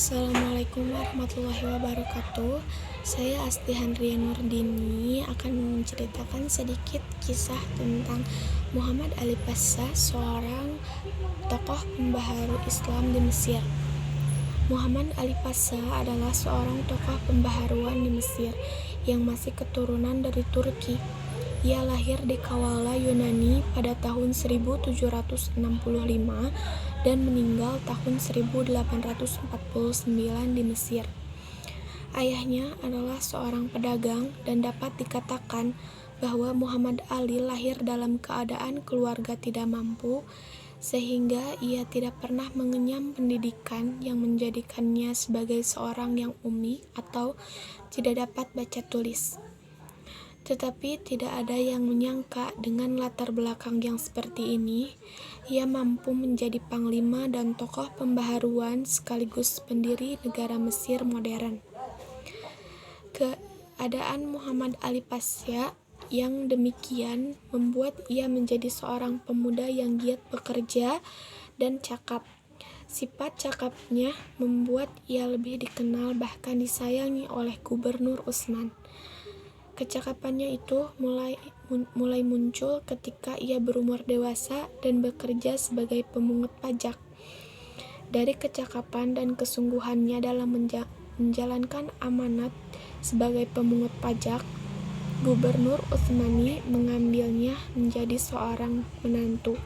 Assalamualaikum warahmatullahi wabarakatuh. Saya Asti Handria Nurdini akan menceritakan sedikit kisah tentang Muhammad Ali Pasha, seorang tokoh pembaharu Islam di Mesir. Muhammad Ali Pasha adalah seorang tokoh pembaharuan di Mesir yang masih keturunan dari Turki. Ia lahir di Kavala, Yunani pada tahun 1765 dan meninggal tahun 1849 di Mesir. Ayahnya adalah seorang pedagang dan dapat dikatakan bahwa Muhammad Ali lahir dalam keadaan keluarga tidak mampu, sehingga ia tidak pernah mengenyam pendidikan yang menjadikannya sebagai seorang yang ummi atau tidak dapat baca tulis. Tetapi tidak ada yang menyangka dengan latar belakang yang seperti ini, ia mampu menjadi panglima dan tokoh pembaharuan sekaligus pendiri negara Mesir modern. Keadaan Muhammad Ali Pasha yang demikian membuat ia menjadi seorang pemuda yang giat bekerja dan cakap. Sifat cakapnya membuat ia lebih dikenal bahkan disayangi oleh Gubernur Utsman. Kecakapannya itu mulai muncul ketika ia berumur dewasa dan bekerja sebagai pemungut pajak. Dari kecakapan dan kesungguhannya dalam menjalankan amanat sebagai pemungut pajak, Gubernur Utsmani mengambilnya menjadi seorang menantu.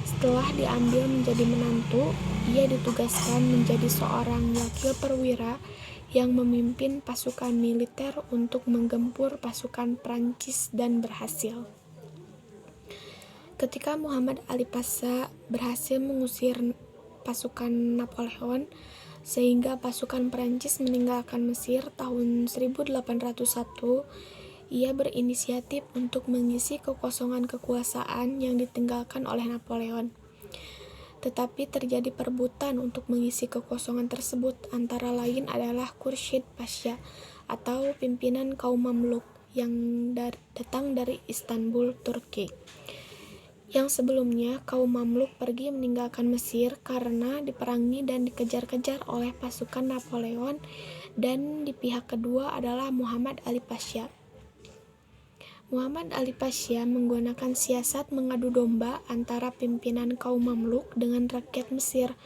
Setelah diambil menjadi menantu, ia ditugaskan menjadi seorang wakil perwira yang memimpin pasukan militer untuk menggempur pasukan Prancis dan berhasil. Ketika Muhammad Ali Pasha berhasil mengusir pasukan Napoleon sehingga pasukan Prancis meninggalkan Mesir tahun 1801, ia berinisiatif untuk mengisi kekosongan kekuasaan yang ditinggalkan oleh Napoleon. Tetapi terjadi perebutan untuk mengisi kekosongan tersebut, antara lain adalah Khurshid Pasha atau pimpinan kaum Mamluk yang datang dari Istanbul, Turki. Yang sebelumnya kaum Mamluk pergi meninggalkan Mesir karena diperangi dan dikejar-kejar oleh pasukan Napoleon, dan di pihak kedua adalah Muhammad Ali Pasha. Muhammad Ali Pasha menggunakan siasat mengadu domba antara pimpinan kaum Mamluk dengan rakyat Mesir.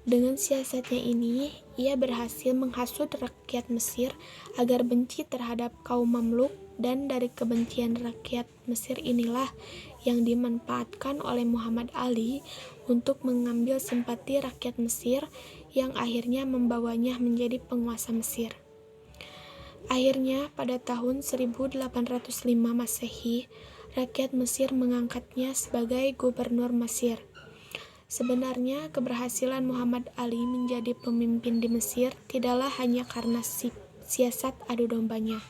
Dengan siasatnya ini, ia berhasil menghasut rakyat Mesir agar benci terhadap kaum Mamluk, dan dari kebencian rakyat Mesir inilah yang dimanfaatkan oleh Muhammad Ali untuk mengambil simpati rakyat Mesir yang akhirnya membawanya menjadi penguasa Mesir. Akhirnya pada tahun 1805 Masehi, rakyat Mesir mengangkatnya sebagai gubernur Mesir. Sebenarnya keberhasilan Muhammad Ali menjadi pemimpin di Mesir tidaklah hanya karena siasat adu dombanya,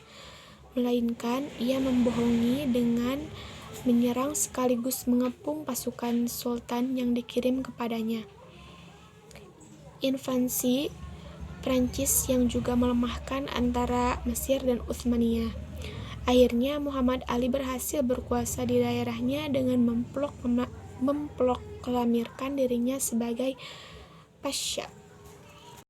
melainkan ia membohongi dengan menyerang sekaligus mengepung pasukan sultan yang dikirim kepadanya. Invasi Prancis yang juga melemahkan antara Mesir dan Utsmaniyah. Akhirnya Muhammad Ali berhasil berkuasa di daerahnya dengan memproklamirkan dirinya sebagai Pasha.